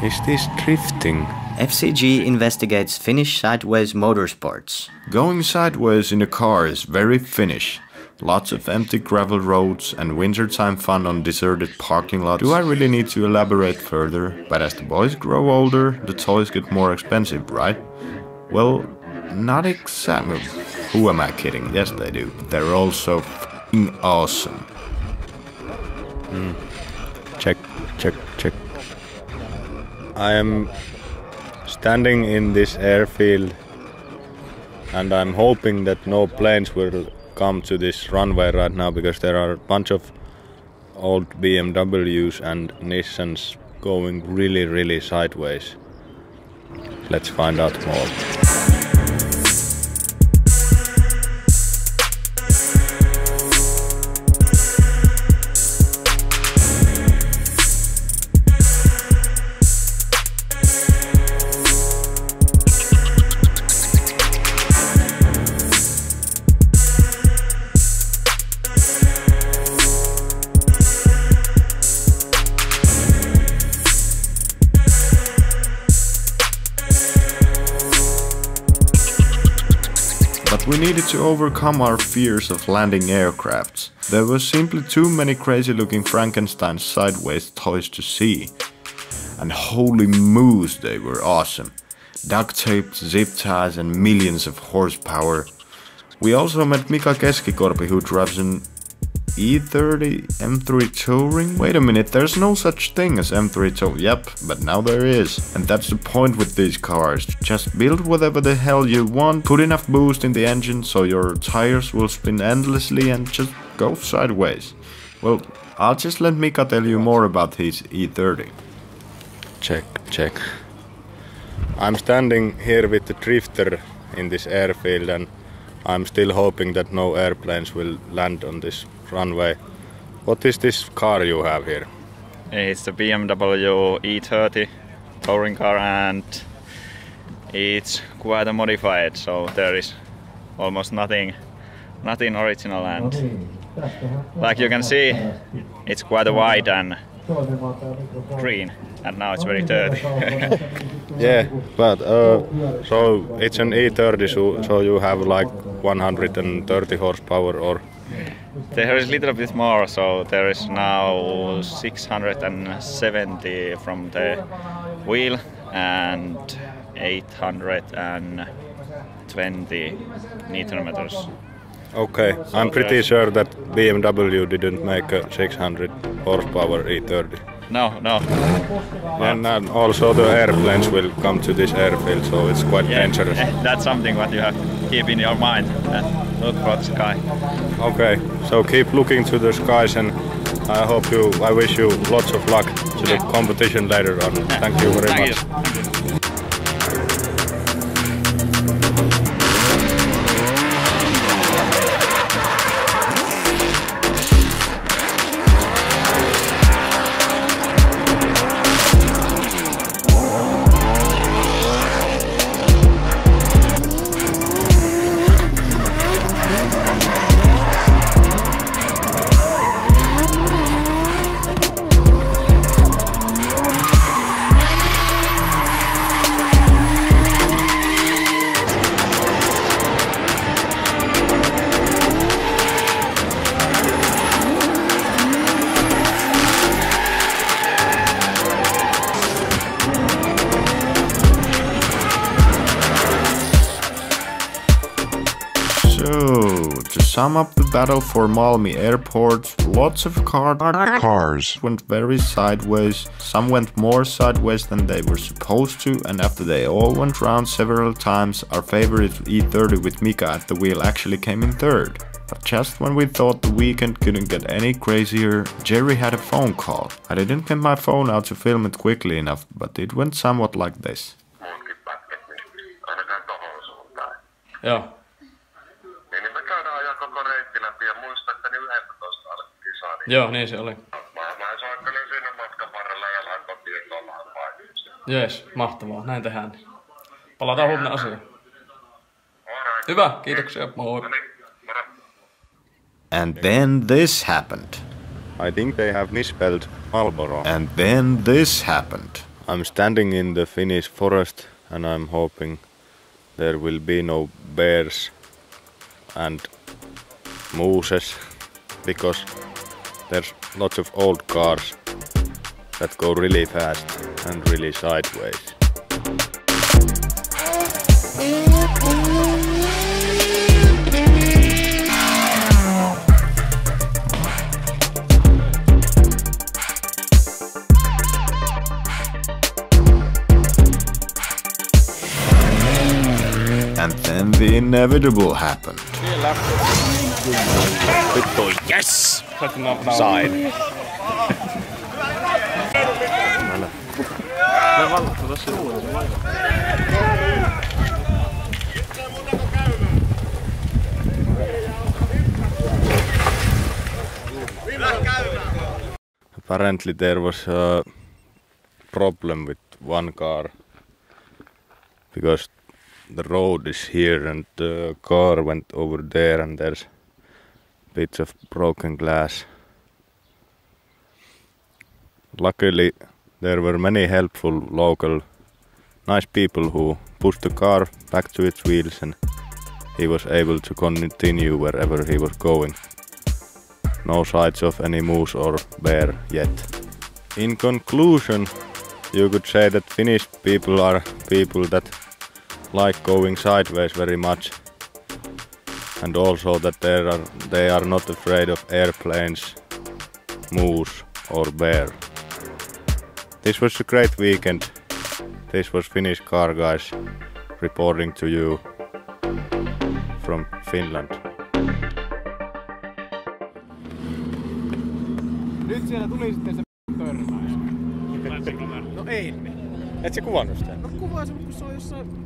Is this drifting? FCG investigates Finnish sideways motorsports. Going sideways in a car is very Finnish. Lots of empty gravel roads and wintertime fun on deserted parking lots. Do I really need to elaborate further? But as the boys grow older, the toys get more expensive, right? Well, not exactly. Who am I kidding? Yes, they do. They're all so f***ing awesome. Check. I am standing in this airfield and I'm hoping that no planes will come to this runway right now because there are a bunch of old BMWs and Nissans going really sideways. Let's find out more. But we needed to overcome our fears of landing aircrafts. There were simply too many crazy looking Frankenstein sideways toys to see. And holy moose, they were awesome. Duct taped, zip ties and millions of horsepower. We also met Mika Keski-korpi, who drives an E30 M3 Touring? Wait a minute, there's no such thing as M3 Touring. Yep, but now there is. And that's the point with these cars. Just build whatever the hell you want, put enough boost in the engine so your tires will spin endlessly and just go sideways. Well, I'll just let Mika tell you more about his E30. Check. I'm standing here with the drifter in this airfield and I'm still hoping that no airplanes will land on this runway. What is this car you have here? It's the BMW E30 touring car and it's quite modified, so there is almost nothing original, and like you can see it's quite wide and green and now it's very dirty. Yeah, but so it's an E30, so you have like 130 horsepower or? There is a little bit more, so there is now 670 from the wheel and 820 Newton meters. Okay, I'm pretty sure that BMW didn't make a 600 horsepower E30. No. And also the airplanes will come to this airfield, so it's quite dangerous. That's something what you have to keep in your mind. Look for the sky. Okay, so keep looking to the skies, and I wish you lots of luck to the competition later on. Thank you very much. Thank you. To sum up the battle for Malmi Airport, lots of cars went very sideways. Some went more sideways than they were supposed to, and after they all went round several times, our favorite E30 with Mika at the wheel actually came in third. But just when we thought the weekend couldn't get any crazier, Jerry had a phone call. I didn't get my phone out to film it quickly enough, but it went somewhat like this. Joo. Niin me käydään ajan koko reitti läpi ja muistaakseni 11 alkoi kisaa. Joo, niin se oli. Mä soittelin siinä matkan varrella ja lähdin kotiin tuollahan paikassa. Jees, mahtavaa. Näin tehdään. Palataan huomenna asiaan. Hyvä, kiitoksia. Moi. And then this happened. I think they have misspelled Marlboro. And then this happened. I'm standing in the Finnish forest and I'm hoping there will be no bears and mooses, because there's lots of old cars that go really fast and really sideways. And then the inevitable happened. Yes! Sain. Apparently there was a problem with one car, because the road is here and the car went over there and there's bits of broken glass. Luckily there were many helpful local nice people who pushed the car back to its wheels and he was able to continue wherever he was going. No signs of any moose or bear yet. In conclusion, you could say that Finnish people are people that like going sideways very much, and also that they are not afraid of airplanes, moose or bear. This was a great weekend. This was Finnish Car Guys reporting to you from Finland. Nyt siellä tuli sitten se törmäys. No ei. Et sä kuvannut sitä? No kuvaa se, kun se on jossain...